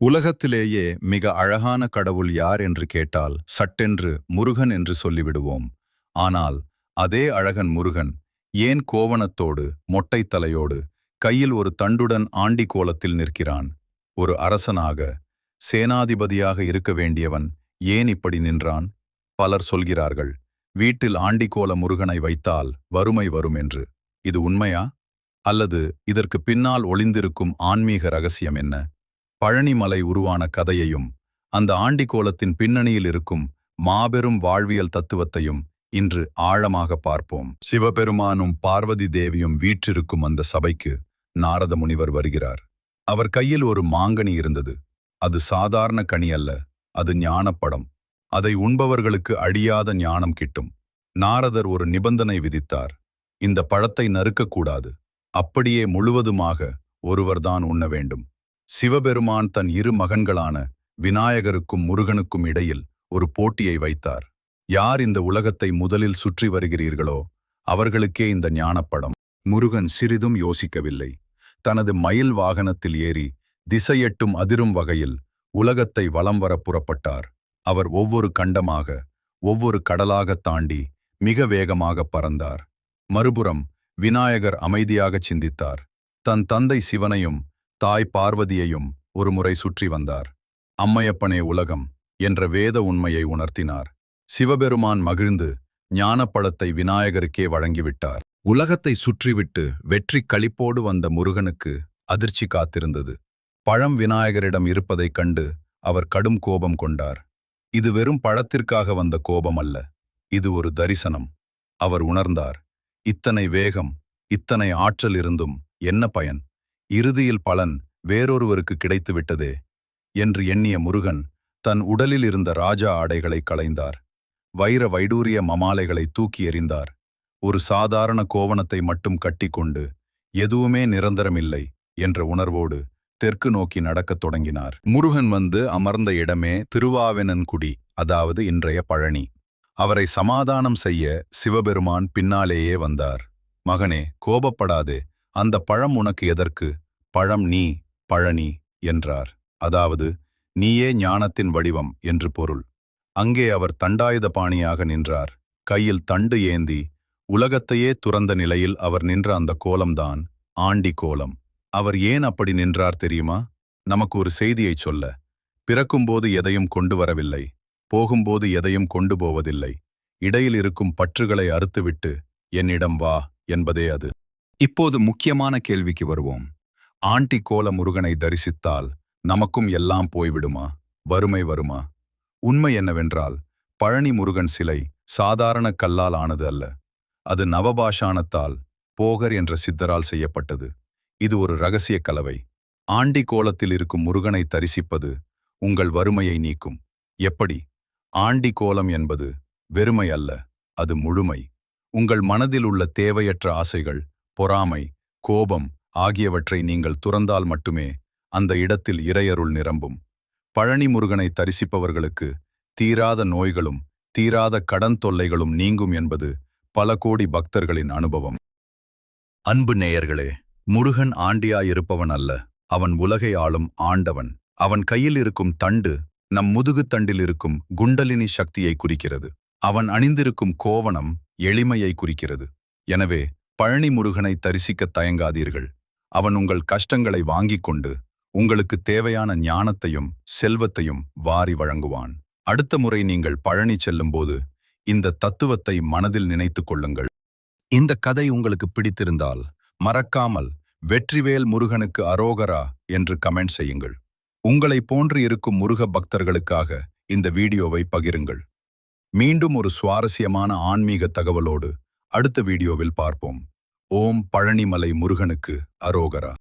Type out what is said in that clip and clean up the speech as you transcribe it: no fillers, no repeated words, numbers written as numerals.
உலகத்திலேயே மிக அழகான கடவுள் யார் என்று கேட்டால் சட்டென்று முருகன் என்று சொல்லிவிடுவோம். ஆனால் அதே அழகன் முருகன் ஏன் கோவணத்தோடு மொட்டை தலையோடு கையில் ஒரு தண்டுடன் ஆண்டி கோலத்தில் நிற்கிறான்? ஒரு அரசனாக சேனாதிபதியாக இருக்க வேண்டியவன் ஏன் இப்படி நின்றான்? பலர் சொல்கிறார்கள், வீட்டில் ஆண்டிக்கோல முருகனை வைத்தால் வறுமை வரும் என்று. இது உண்மையா? அல்லது இதற்கு பின்னால் ஒளிந்திருக்கும் ஆன்மீக ரகசியம் என்ன? பழனிமலை உருவான கதையையும் அந்த ஆண்டிக்கோலத்தின் பின்னணியில் இருக்கும் மாபெரும் வாழ்வியல் தத்துவத்தையும் இன்று ஆழமாக பார்ப்போம். சிவபெருமானும் பார்வதி தேவியும் வீற்றிருக்கும் அந்த சபைக்கு நாரத முனிவர் வருகிறார். அவர் கையில் ஒரு மாங்கனி இருந்தது. அது சாதாரண கனி அல்ல, அது ஞானப்படம். அதை உண்பவர்களுக்கு அழியாத ஞானம் கிட்டும். நாரதர் ஒரு நிபந்தனை விதித்தார். இந்த பழத்தை நறுக்கக்கூடாது, அப்படியே முழுவதுமாக ஒருவர்தான் உண்ண வேண்டும். சிவபெருமான் தன் இரு மகன்களான விநாயகருக்கும் முருகனுக்கும் இடையில் ஒரு போட்டியை வைத்தார். யார் இந்த உலகத்தை முதலில் சுற்றி வருகிறீர்களோ அவர்களுக்கே இந்த ஞானப்படம். முருகன் சிறிதும் யோசிக்கவில்லை. தனது மயில் வாகனத்தில் ஏறி திசையெட்டும் அதிரும் வகையில் உலகத்தை வலம் வர புறப்பட்டார். அவர் ஒவ்வொரு கண்டமாக, ஒவ்வொரு கடலாகத் தாண்டி மிக வேகமாக பறந்தார். மறுபுறம் விநாயகர் அமைதியாகச் சிந்தித்தார். தன் தந்தை சிவனையும் தாய் பார்வதியையும் ஒருமுறை சுற்றி வந்தார். அம்மையப்பனே உலகம் என்ற வேத உண்மையை உணர்த்தினார். சிவபெருமான் மகிழ்ந்து ஞானப்பழத்தை விநாயகருக்கே வழங்கிவிட்டார். உலகத்தை சுற்றிவிட்டு வெற்றி களிப்போடு வந்த முருகனுக்கு அதிர்ச்சி காத்திருந்தது. பழம் விநாயகரிடம் இருப்பதைக் கண்டு அவர் கடும் கோபம் கொண்டார். இது வெறும் பழத்திற்காக வந்த கோபம் அல்ல, இது ஒரு தரிசனம். அவர் உணர்ந்தார், இத்தனை வேகம், இத்தனை ஆற்றல் இருந்தும் என்ன பயன்? இறுதியில் பலன் வேறொருவருக்கு கிடைத்துவிட்டதே என்று எண்ணிய முருகன் தன் உடலில் இருந்த ராஜா ஆடைகளை களைந்தார். வைர வைடூரிய மமாலைகளை தூக்கி எறிந்தார். ஒரு சாதாரண கோவணத்தை மட்டும் கட்டிக்கொண்டு எதுவுமே நிரந்தரமில்லை என்ற உணர்வோடு தெற்கு நோக்கி நடக்கத் தொடங்கினார். முருகன் வந்து அமர்ந்த இடமே திருவாவெனன்குடி, அதாவது இன்றைய பழனி. அவரை சமாதானம் செய்ய சிவபெருமான் பின்னாலேயே வந்தார். மகனே, கோபப்படாதே, அந்த பழம் உனக்கு எதற்கு? பழம் நீ, பழனி என்றார். அதாவது நீயே ஞானத்தின் வடிவம் என்று பொருள். அங்கே அவர் தண்டாயுத பாணியாக நின்றார். கையில் தண்டு ஏந்தி உலகத்தையே துறந்த நிலையில் அவர் நின்ற அந்த கோலம்தான் ஆண்டி கோலம். அவர் ஏன் அப்படி நின்றார் தெரியுமா? நமக்கு ஒரு செய்தியைச் சொல்ல. பிறக்கும்போது எதையும் கொண்டு வரவில்லை, போகும்போது எதையும் கொண்டு போவதில்லை. இடையில் இருக்கும் பற்றுகளை அறுத்துவிட்டு என்னிடம் வா என்பதே அது. இப்போது முக்கியமான கேள்விக்கு வருவோம். ஆண்டி கோல முருகனை தரிசித்தால் நமக்கும் எல்லாம் போய்விடுமா? வறுமை வருமா? உண்மை என்னவென்றால், பழனி முருகன் சிலை சாதாரண கல்லால் ஆனது அல்ல. அது நவபாஷாணத்தால், போகர் என்ற சித்தரால் செய்யப்பட்டது. இது ஒரு இரகசிய கலவை. ஆண்டி கோலத்தில் இருக்கும் முருகனை தரிசிப்பது உங்கள் வறுமையை நீக்கும். எப்படி? ஆண்டி கோலம் என்பது வெறுமை அல்ல, அது முழுமை. உங்கள் மனதில் உள்ள தேவையற்ற ஆசைகள், பொறாமை, கோபம் ஆகியவற்றை நீங்கள் துறந்தால் மட்டுமே அந்த இடத்தில் இறையருள் நிரம்பும். பழனி முருகனை தரிசிப்பவர்களுக்கு தீராத நோய்களும் தீராத கடன் தொல்லைகளும் நீங்கும் என்பது பல கோடி பக்தர்களின் அனுபவம். அன்பு நேயர்களே, முருகன் ஆண்டியாயிருப்பவன் அல்ல, அவன் உலகை ஆளும் ஆண்டவன். அவன் கையில் இருக்கும் தண்டு நம் முதுகுத் தண்டில் இருக்கும் குண்டலினி சக்தியை குறிக்கிறது. அவன் அணிந்திருக்கும் கோவணம் எளிமையை குறிக்கிறது. எனவே பழனி முருகனை தரிசிக்க தயங்காதீர்கள். அவன் உங்கள் கஷ்டங்களை வாங்கிக் கொண்டு உங்களுக்கு தேவையான ஞானத்தையும் செல்வத்தையும் வாரி வழங்குவான். அடுத்த முறை நீங்கள் பழனி செல்லும்போது இந்த தத்துவத்தை மனதில் நினைத்துக் கொள்ளுங்கள். இந்த கதை உங்களுக்கு பிடித்திருந்தால் மறக்காமல் வெற்றிவேல் முருகனுக்கு அரோகரா என்று கமெண்ட் செய்யுங்கள். உங்களை போன்று இருக்கும் முருக பக்தர்களுக்காக இந்த வீடியோவை பகிருங்கள். மீண்டும் ஒரு சுவாரஸ்யமான ஆன்மீக தகவலோடு அடுத்த வீடியோவில் பார்ப்போம். ஓம் பழனிமலை முருகனுக்கு அரோகரா.